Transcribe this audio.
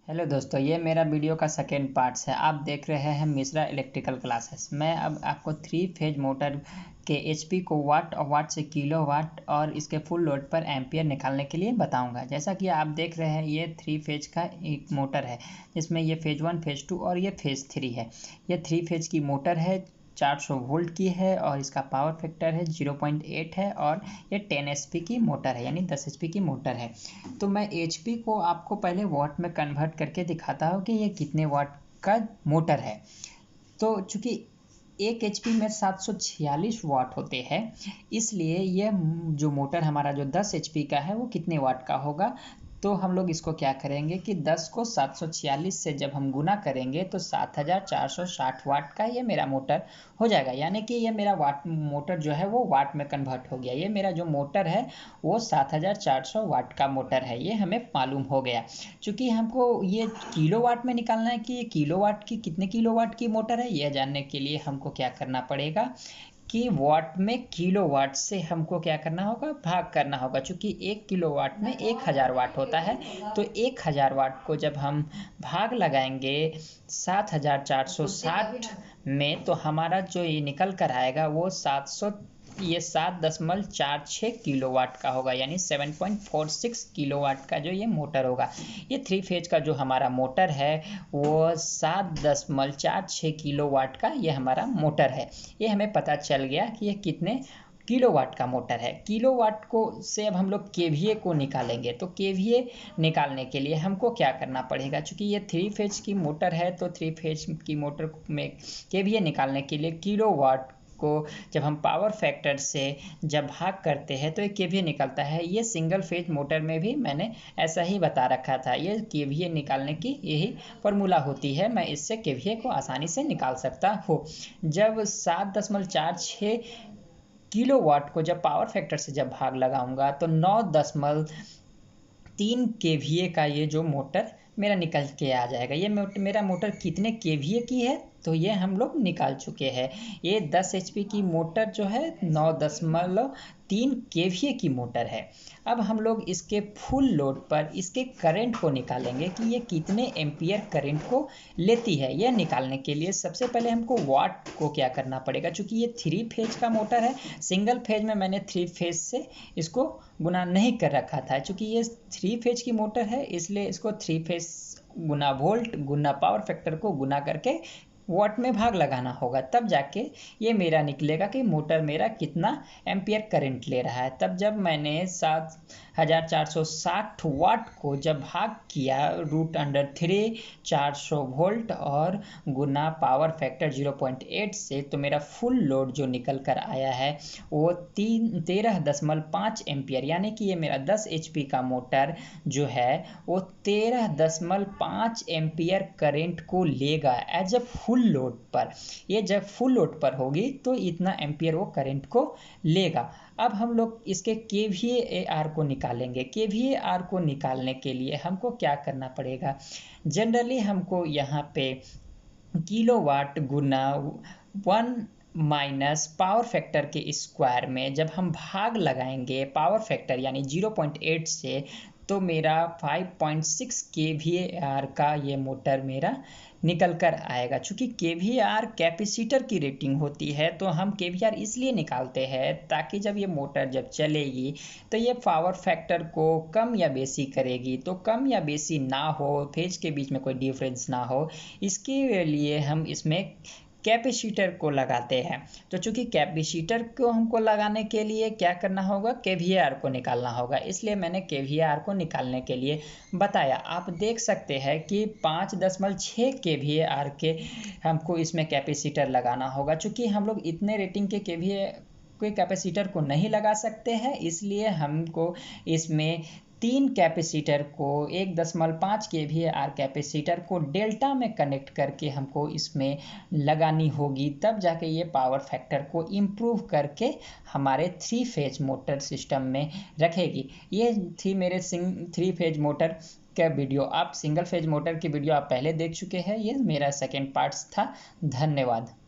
Hello दोस्तों, ये मेरा वीडियो का सेकेंड पार्ट्स है। आप देख रहे हैं मिश्रा इलेक्ट्रिकल क्लासेस। मैं अब आपको 3 फेज मोटर के एचपी को वाट और वाट से किलो वाट और इसके फुल लोड पर एम्पियर निकालने के लिए बताऊंगा। जैसा कि आप देख रहे हैं, ये 3 फेज का एक मोटर है जिसमें ये फेज 1, फेज 2 और ये फेज 3 है। ये 3 फेज की मोटर है, 400 वोल्ट की है और इसका पावर फैक्टर है 0.8 है और ये 10 एचपी की मोटर है, यानी 10 एचपी की मोटर है। तो मैं एचपी को आपको पहले वाट में कन्वर्ट करके दिखाता हूँ कि ये कितने वाट का मोटर है। तो चूंकि 1 एचपी में 746 वाट होते हैं, इसलिए ये जो मोटर हमारा जो 10 एचपी का है वो कितने वाट का होगा। तो हम लोग इसको क्या करेंगे कि 10 को 746 से जब हम गुना करेंगे तो 7460 वाट का ये मेरा मोटर हो जाएगा। यानी कि ये मेरा वाट मोटर जो है वो वाट में कन्वर्ट हो गया। ये मेरा जो मोटर है वो 7400 वाट का मोटर है, ये हमें मालूम हो गया। चूँकि हमको ये किलोवाट में निकालना है कि ये किलोवाट की कितने किलोवाट की मोटर है, यह जानने के लिए हमको क्या करना पड़ेगा कि वाट में किलोवाट से हमको क्या करना होगा, भाग करना होगा। चूँकि 1 किलोवाट में 1000 वाट होता है, तो 1000 वाट को जब हम भाग लगाएंगे 7460 में, तो हमारा जो ये निकल कर आएगा वो 7.46 किलोवाट का होगा, यानी 7.46 किलोवाट का जो ये मोटर होगा। ये 3 फेज का जो हमारा मोटर है वो 7.46 किलोवाट का ये हमारा मोटर है। ये हमें पता चल गया कि ये कितने किलोवाट का मोटर है। किलोवाट को से अब हम लोग केवीए को निकालेंगे। तो केवीए निकालने के लिए हमको क्या करना पड़ेगा, चूँकि ये 3 फेज की मोटर है तो 3 फेज की मोटर में केवीए निकालने के लिए किलोवाट को जब हम पावर फैक्टर से जब भाग करते हैं तो ये केवीए निकलता है। ये सिंगल फेज मोटर में भी मैंने ऐसा ही बता रखा था। ये केवीए निकालने की यही फॉर्मूला होती है, मैं इससे केवीए को आसानी से निकाल सकता हूँ। जब 7.46 किलोवाट को जब पावर फैक्टर से जब भाग लगाऊंगा तो 9.3 केवीए का ये जो मोटर मेरा निकल के आ जाएगा। ये मेरा मोटर कितने केवीए की है तो ये हम लोग निकाल चुके हैं। ये 10 एचपी की मोटर जो है 9.3 केवीए की मोटर है। अब हम लोग इसके फुल लोड पर इसके करंट को निकालेंगे कि ये कितने एम्पियर करंट को लेती है। यह निकालने के लिए सबसे पहले हमको वाट को क्या करना पड़ेगा, चूँकि ये 3 फेज का मोटर है। सिंगल फेज में मैंने 3 फेज से इसको गुना नहीं कर रखा था। चूँकि ये 3 फेज की मोटर है इसलिए इसको 3 फेज गुना वोल्ट गुना पावर फैक्टर को गुना करके वाट में भाग लगाना होगा, तब जाके ये मेरा निकलेगा कि मोटर मेरा कितना एम्पियर करंट ले रहा है। तब जब मैंने 7460 वाट को जब भाग किया √3 400 वोल्ट और गुना पावर फैक्टर 0.8 से, तो मेरा फुल लोड जो निकल कर आया है वो 13.5 एम्पियर, यानी कि ये मेरा 10 एचपी का मोटर जो है वो 13.5 एम्पियर करंट को लेगा एज अ फुल लोड पर। ये जब फुल लोड पर होगी तो इतना एम्पियर वो करंट को लेगा। अब हम लोग इसके केवीएआर को निकालेंगे। केवीएआर को निकालने के लिए हमको क्या करना पड़ेगा, जनरली हमको यहाँ पे किलोवाट गुना 1 माइनस पावर फैक्टर के स्क्वायर में जब हम भाग लगाएंगे पावर फैक्टर यानी 0.8 से, तो मेरा 5.6 केवीएआर का ये मोटर मेरा निकल कर आएगा। चूँकि केवीएआर कैपेसिटर की रेटिंग होती है तो हम केवीएआर इसलिए निकालते हैं ताकि जब ये मोटर जब चलेगी तो ये पावर फैक्टर को कम या बेसी करेगी। तो कम या बेसी ना हो, फेज के बीच में कोई डिफरेंस ना हो, इसके लिए हम इसमें कैपेसिटर को लगाते हैं। तो चूंकि कैपेसिटर को हमको लगाने के लिए क्या करना होगा, केवीएआर को निकालना होगा, इसलिए मैंने केवीएआर को निकालने के लिए बताया। आप देख सकते हैं कि 5.6 केवीएआर के हमको इसमें कैपेसिटर लगाना होगा। चूंकि हम लोग इतने रेटिंग के केवीए कोई कैपेसिटर को नहीं लगा सकते हैं, इसलिए हमको इसमें 3 कैपेसिटर को 1.5 केवीएआर कैपेसिटर को डेल्टा में कनेक्ट करके हमको इसमें लगानी होगी, तब जाके ये पावर फैक्टर को इम्प्रूव करके हमारे 3 फेज मोटर सिस्टम में रखेगी। ये थी मेरे 3 फेज मोटर का वीडियो। आप सिंगल फेज मोटर की वीडियो आप पहले देख चुके हैं, ये मेरा सेकेंड पार्ट्स था। धन्यवाद।